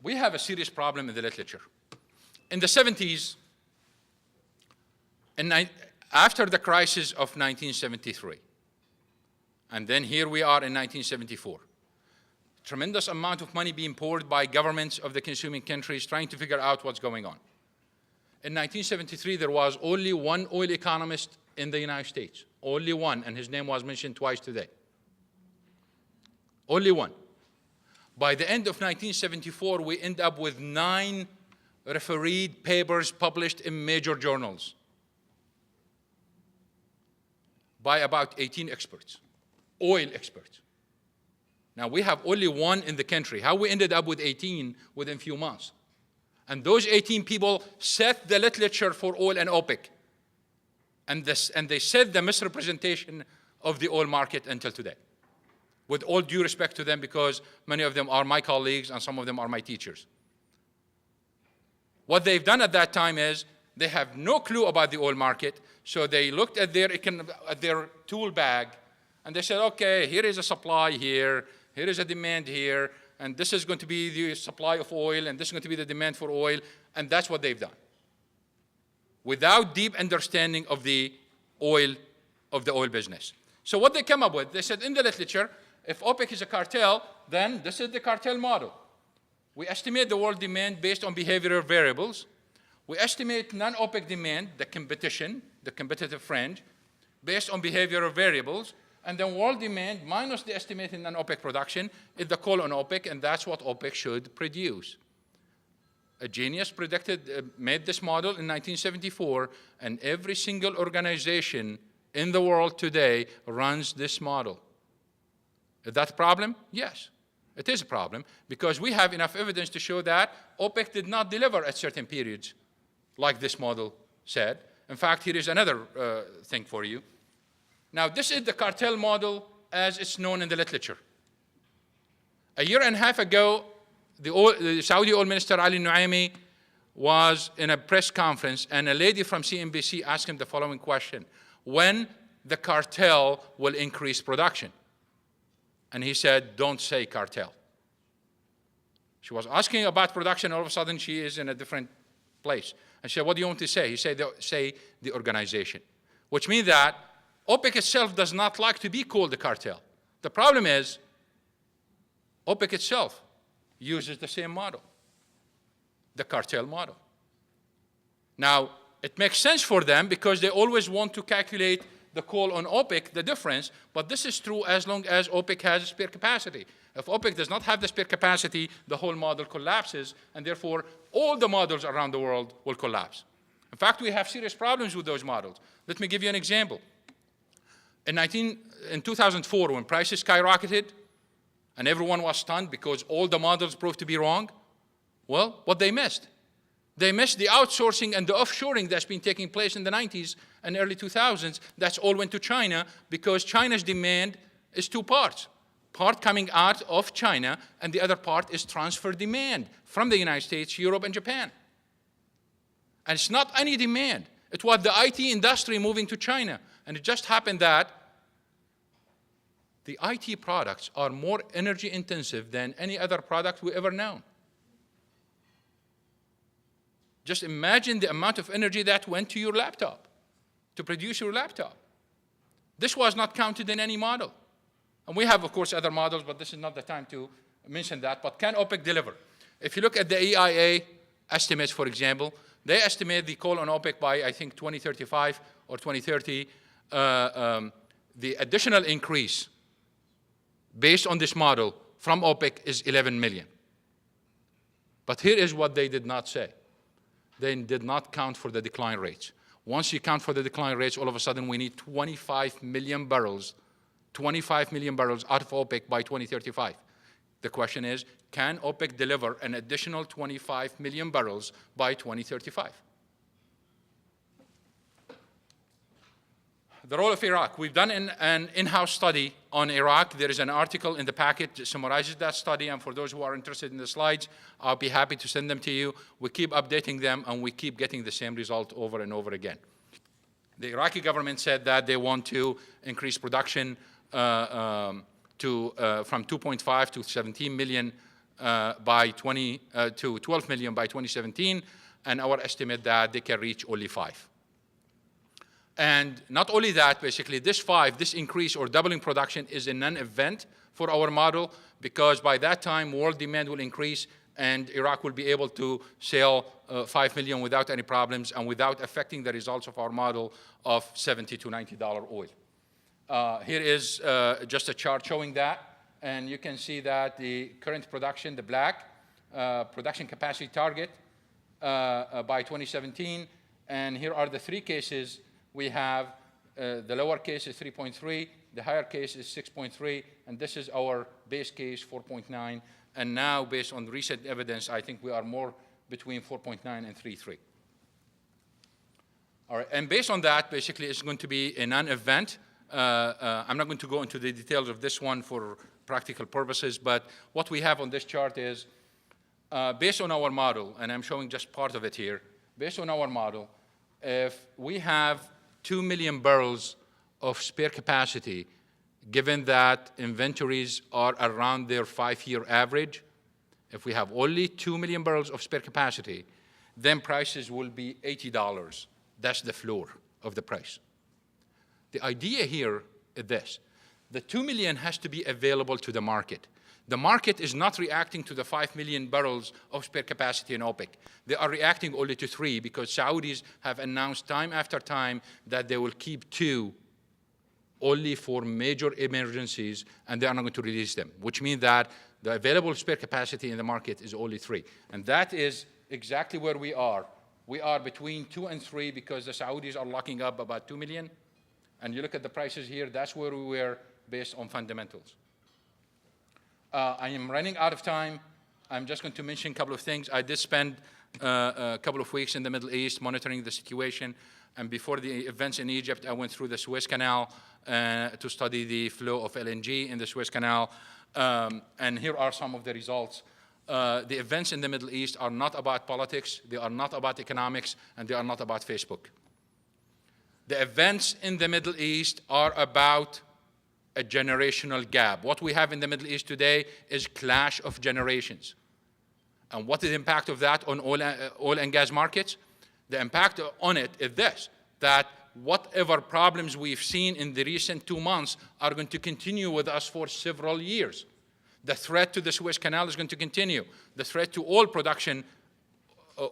we have a serious problem in the literature. In the 70s, after the crisis of 1973, and then here we are in 1974, tremendous amount of money being poured by governments of the consuming countries trying to figure out what's going on. In 1973, there was only one oil economist in the United States, only one, and his name was mentioned twice today. Only one. By the end of 1974, we end up with 9 refereed papers published in major journals by about 18 experts, oil experts. Now, we have only one in the country. How we ended up with 18 within a few months? And those 18 people set the literature for oil and OPEC. And they set the misrepresentation of the oil market until today. With all due respect to them, because many of them are my colleagues and some of them are my teachers. What they've done at that time is they have no clue about the oil market, so they looked at their tool bag and they said, okay, here is a supply here is a demand here, and this is going to be the supply of oil, and this is going to be the demand for oil, and that's what they've done. Without deep understanding of the oil business. So what they come up with, they said in the literature, if OPEC is a cartel, then this is the cartel model. We estimate the world demand based on behavioral variables. We estimate non-OPEC demand, the competition, the competitive fringe, based on behavioral variables. And then world demand minus the estimated non-OPEC production is the call on OPEC, and that's what OPEC should produce. A genius made this model in 1974, and every single organization in the world today runs this model. Is that a problem? Yes, it is a problem, because we have enough evidence to show that OPEC did not deliver at certain periods, like this model said. In fact, here is another thing for you. Now, this is the cartel model as it's known in the literature. A year and a half ago, the Saudi oil minister Ali Nuaimi was in a press conference, and a lady from CNBC asked him the following question: when the cartel will increase production? And he said, don't say cartel. She was asking about production, all of a sudden she is in a different place. And she said, what do you want to say? He said, say the organization. Which means that OPEC itself does not like to be called a cartel. The problem is, OPEC itself uses the same model, the cartel model. Now, it makes sense for them because they always want to calculate the call on OPEC, the difference, but this is true as long as OPEC has spare capacity. If OPEC does not have the spare capacity, the whole model collapses, and therefore all the models around the world will collapse. In fact, we have serious problems with those models. Let me give you an example. In 2004, when prices skyrocketed, and everyone was stunned because all the models proved to be wrong, well, what they missed? They missed the outsourcing and the offshoring that's been taking place in the 90s and early 2000s. That's all went to China because China's demand is 2 parts. Part coming out of China, and the other part is transfer demand from the United States, Europe, and Japan. And it's not any demand. It was the IT industry moving to China. And it just happened that the IT products are more energy intensive than any other product we ever known. Just imagine the amount of energy that went to your laptop, to produce your laptop. This was not counted in any model. And we have, of course, other models, but this is not the time to mention that. But can OPEC deliver? If you look at the EIA estimates, for example, they estimate the call on OPEC by, I think, 2035 or 2030. The additional increase based on this model from OPEC is 11 million. But here is what they did not say. They did not count for the decline rates. Once you count for the decline rates, all of a sudden we need 25 million barrels out of OPEC by 2035. The question is, can OPEC deliver an additional 25 million barrels by 2035? The role of Iraq. We've done an in-house study on Iraq. There is an article in the packet that summarizes that study, and for those who are interested in the slides, I'll be happy to send them to you. We keep updating them, and we keep getting the same result over and over again. The Iraqi government said that they want to increase production from 2.5 to 17 million to 12 million by 2017, and our estimate that they can reach only 5. And not only that, basically, this increase or doubling production is a non-event for our model, because by that time, world demand will increase, and Iraq will be able to sell 5 million without any problems and without affecting the results of our model of $70 to $90 oil. Here is just a chart showing that, and you can see that the current production, the black, production capacity target by 2017, and here are the 3 cases. We have the lower case is 3.3, the higher case is 6.3, and this is our base case, 4.9. And now, based on recent evidence, I think we are more between 4.9 and 3.3. All right, and based on that, basically, it's going to be a non-event. I'm not going to go into the details of this one for practical purposes, but what we have on this chart is, based on our model, and I'm showing just part of it here, based on our model, if we have 2 million barrels of spare capacity, given that inventories are around their 5-year average, if we have only 2 million barrels of spare capacity, then prices will be $80. That's the floor of the price. The idea here is this. The 2 million has to be available to the market. The market is not reacting to the 5 million barrels of spare capacity in OPEC. They are reacting only to 3 because Saudis have announced time after time that they will keep 2 only for major emergencies, and they are not going to release them, which means that the available spare capacity in the market is only 3. And that is exactly where we are. We are between 2 and 3 because the Saudis are locking up about 2 million. And you look at the prices here, that's where we were based on fundamentals. I am running out of time. I'm just going to mention a couple of things. I did spend a couple of weeks in the Middle East monitoring the situation. And before the events in Egypt, I went through the Suez Canal to study the flow of LNG in the Suez Canal. And here are some of the results. The events in the Middle East are not about politics, they are not about economics, and they are not about Facebook. The events in the Middle East are about a generational gap. What we have in the Middle East today is clash of generations. And what is the impact of that on oil and gas markets? The impact on it is this, that whatever problems we've seen in the recent 2 months are going to continue with us for several years. The threat to the Suez Canal is going to continue. The threat to oil production,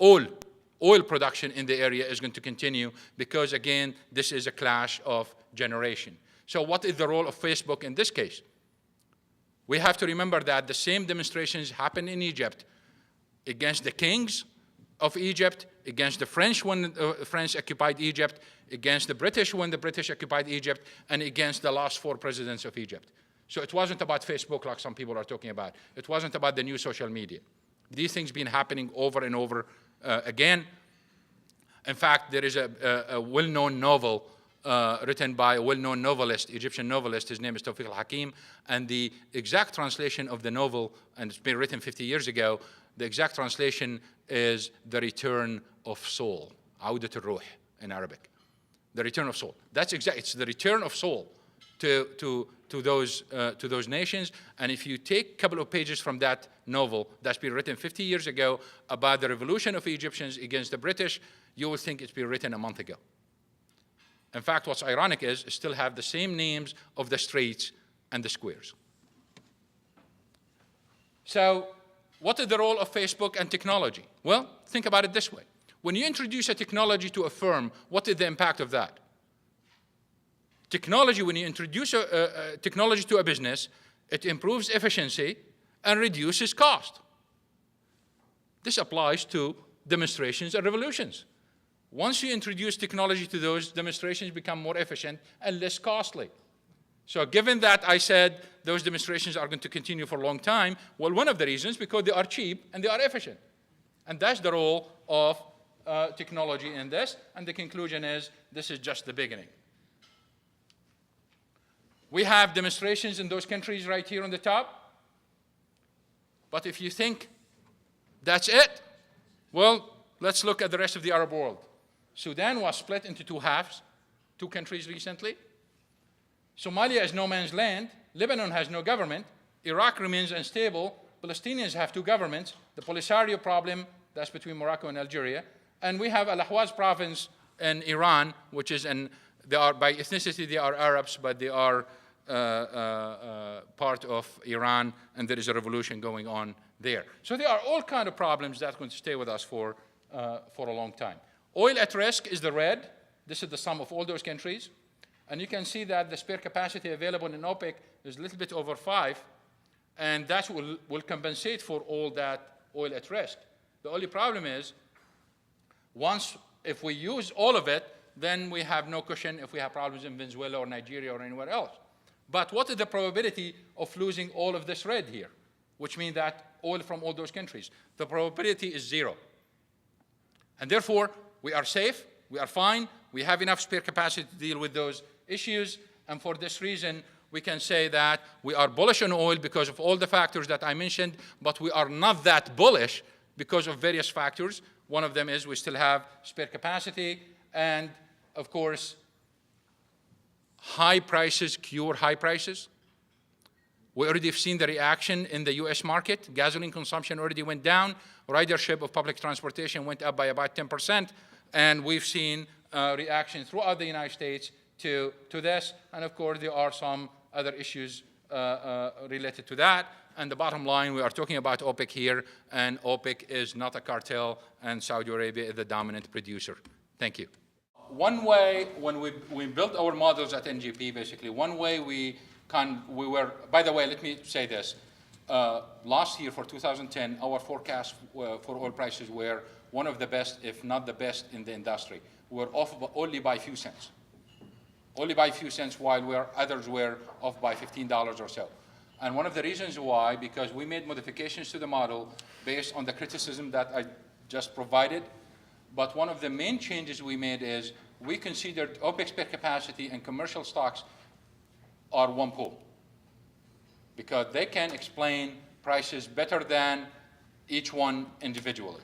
oil production in the area is going to continue because, again, this is a clash of generation. So what is the role of Facebook in this case? We have to remember that the same demonstrations happened in Egypt against the kings of Egypt, against the French when the French occupied Egypt, against the British when the British occupied Egypt, and against the last 4 presidents of Egypt. So it wasn't about Facebook like some people are talking about. It wasn't about the new social media. These things been happening over and over again. In fact, there is a well-known novel written by a well-known novelist, Egyptian novelist. His name is Tawfiq al-Hakim. And the exact translation of the novel, and it's been written 50 years ago, the exact translation is The Return of Soul, Audat al-Ruh in Arabic. The Return of Soul. That's exact. It's the return of soul to those nations. And if you take a couple of pages from that novel that's been written 50 years ago about the revolution of Egyptians against the British, you will think it's been written a month ago. In fact, what's ironic is still have the same names of the streets and the squares. So what is the role of Facebook and technology? Well, think about it this way. When you introduce a technology to a firm, what is the impact of that? Technology, when you introduce a technology to a business, it improves efficiency and reduces cost. This applies to demonstrations and revolutions. Once you introduce technology to those, demonstrations become more efficient and less costly. So given that I said those demonstrations are going to continue for a long time, well, one of the reasons, because they are cheap and they are efficient. And that's the role of technology in this. And the conclusion is, this is just the beginning. We have demonstrations in those countries right here on the top. But if you think that's it, well, let's look at the rest of the Arab world. Sudan was split into 2 halves, 2 countries recently. Somalia is no man's land. Lebanon has no government. Iraq remains unstable. Palestinians have two governments. The Polisario problem, that's between Morocco and Algeria. And we have Al-Ahwaz province in Iran, which is they are, by ethnicity, they are Arabs, but they are part of Iran, and there is a revolution going on there. So there are all kinds of problems that are going to stay with us for a long time. Oil at risk is the red. This is the sum of all those countries. And you can see that the spare capacity available in OPEC is a little bit over 5, and that will compensate for all that oil at risk. The only problem is, if we use all of it, then we have no cushion if we have problems in Venezuela or Nigeria or anywhere else. But what is the probability of losing all of this red here, which means that oil from all those countries? The probability is 0. And therefore, we are safe, we are fine, we have enough spare capacity to deal with those issues, and for this reason, we can say that we are bullish on oil because of all the factors that I mentioned, but we are not that bullish because of various factors. One of them is we still have spare capacity, and of course, high prices cure high prices. We already have seen the reaction in the US market. Gasoline consumption already went down. Ridership of public transportation went up by about 10%. And we've seen reaction throughout the United States to this. And of course, there are some other issues related to that. And the bottom line, we are talking about OPEC here, and OPEC is not a cartel, and Saudi Arabia is the dominant producer. Thank you. One way, when we built our models at NGP, basically, one way we were, by the way, let me say this. Last year, for 2010, our forecast for oil prices were one of the best, if not the best, in the industry. We were off only by a few cents. Only by a few cents, while others were off by $15 or so. And one of the reasons why, because we made modifications to the model based on the criticism that I just provided. But one of the main changes we made is we considered OPEC spare capacity and commercial stocks are one pool, because they can explain prices better than each one individually.